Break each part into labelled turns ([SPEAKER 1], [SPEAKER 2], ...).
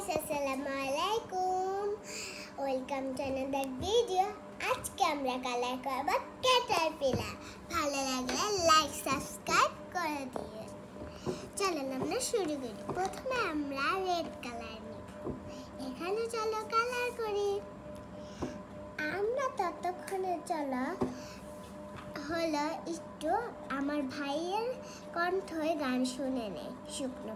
[SPEAKER 1] Guys, আসসালামু আলাইকুম। Welcome to another video. আজকে আমরা কালার করব ক্যাটারপিলার। ভালো লাগলে লাইক সাবস্ক্রাইব করে দিও। চলুন আমরা শুরু করি। প্রথমে আমরা রেড কালার নিব। এখানে চলো কালার করি। আমরা ততক্ষণে চলো হলো একটু আমার ভাইয়ের কণ্ঠে গান শুনে নেই। শুকনো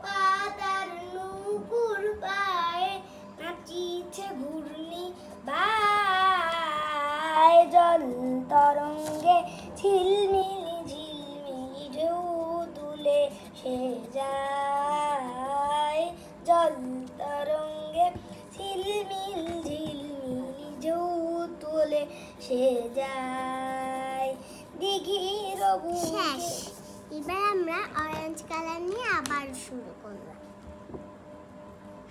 [SPEAKER 1] পাতার নুপুর পায়ে নাচিছে ঘূর্ণি বায়, জল তরঙ্গে ঝিলমিলি ঝিলমিলি ঢেউ তুলে সে যায়। জল তরঙ্গে ঝিলমিল ঝিলমিলি ঢেউ তুলে সে যায়। দিঘির শেষ। এবার আমরা অরেঞ্জ কালার নিয়ে আবার শুরু করলাম।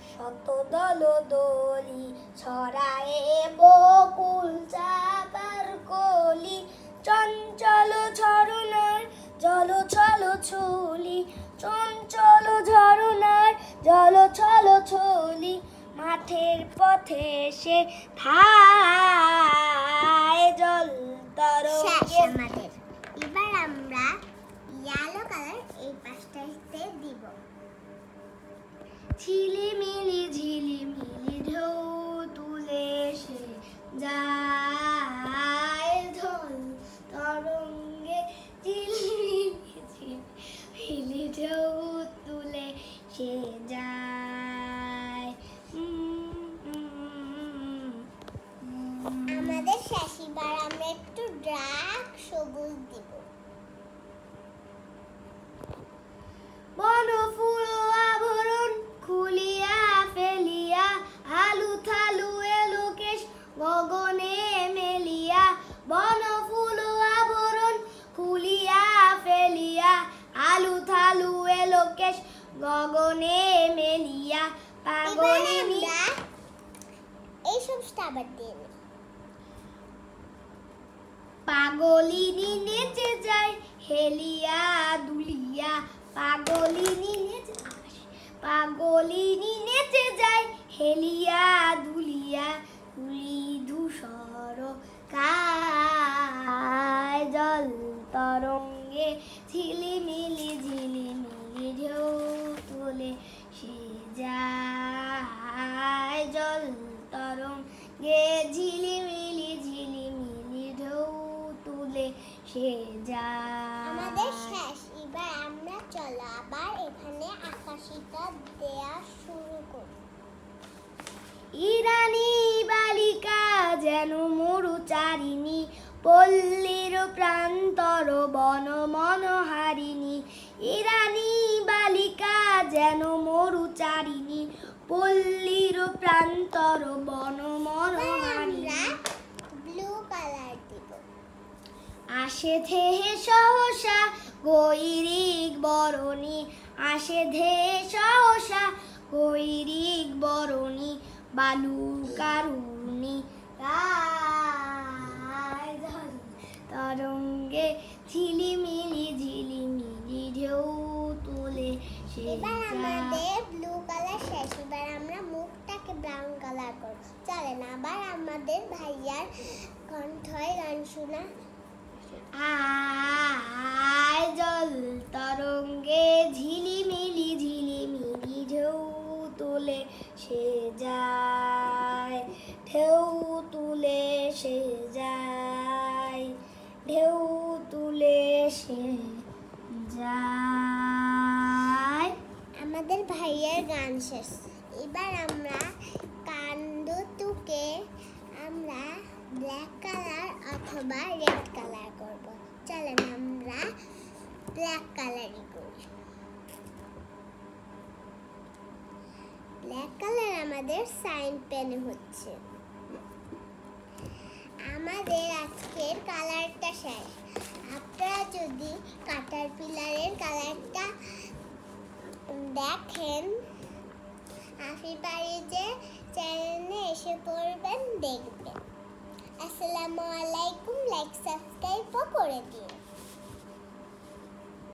[SPEAKER 1] শত দল দলি ছড়ায়ে বকুল চাপার কলি, চঞ্চল ঝরনার জল ছল ছলি, চঞ্চল ঝরনার জল ছল ছলি, মাঠের পথে সে ঠায় জল তরঙ্গে। এবার আমরা ইয়েলো কালার এই পাশটাতে দিব। ঝিলিমিলি ঝিলিমিলি ঢেউ তুলে সে যায়। ঢল তরঙ্গে ঝিলিমিলি ঝিলিমিলি ঢেউ তুলে সে যায়। আমাদের শেষ। এবার আমরা একটু ডার্ক সবুজ দিব। বনফুল আভরণ খুলিয়া ফেলিয়া, আলু থালু এলো কেশ গগনে মেলিয়া। বনফুল আভরণ খুলিয়া ফেলিয়া, আলু থালু এলো কেশ গগনে মেলিয়া। পাগলিনী এইসব আবার দিয়ে পাগলিনী নেচে যায় হেলিয়া দুলিয়া। পাগলিনী নেচে যায় হেলিয়া দুলিয়া, ধুলি ধূসর কায়। জল তরঙ্গে ঝিলিমিলি ঝিলিমিলি ঢেউ তুলে সে যায়। জল তরঙ্গে ঝিলিমিলি ঝিলিমিলি ঢেউ তুলে সে যায়। আমাদের শেষ। এবার আমরা চলো আবার এখানে আকাশিটা দেয়া শুরু করি। ইরানি বালিকা যেন মরুচারিণী, পল্লীর প্রান্তর বন মনোহারিণী। ইরানি বালিকা যেন মরুচারিণী, পল্লীর প্রান্তর বন মনোহারিণী। ব্লু কালার দিব। আসে ধেহে সহসা গৈরিক বরণী, আসে ধেহে সহসা গৈরিক বরণী, বালুকারুণী তরঙ্গে ঝিলিমিলি ঝিলিমিলি ঢেউ তুলে সে যায়। এবার আমাদের ব্লু কালার শেষ। এবার আমরা মুখটাকে ব্রাউন কালার করব। চলেন আবার আমাদের ভাইয়ার কণ্ঠে গান শোনা। আয় জল তরঙ্গে ঝিলিমিলি ঝিলিমিলি ঢেউ তুলে সে যায়। ঢেউ তুলে সে যায়। ঢেউ তুলে সে যায়। আমাদের ভাইয়ের গান শেষ। এবার আমরা কান্দুতুকে আমরা ব্ল্যাক কালার অথবা রেড কালার করব। চলেন আমরা ব্ল্যাক কালারই করি। ব্ল্যাক কালার আমাদের সাইন পেনে হচ্ছে। আমাদের আজকের কালারটা শেষ। আপনারা যদি ক্যাটারপিলারের কালারটা দেখেন, আফি পারিজে চ্যানেলে এসে পড়বেন, দেখবেন। আসসালামু আলাইকুম। লাইক সাবস্ক্রাইব করে দিন।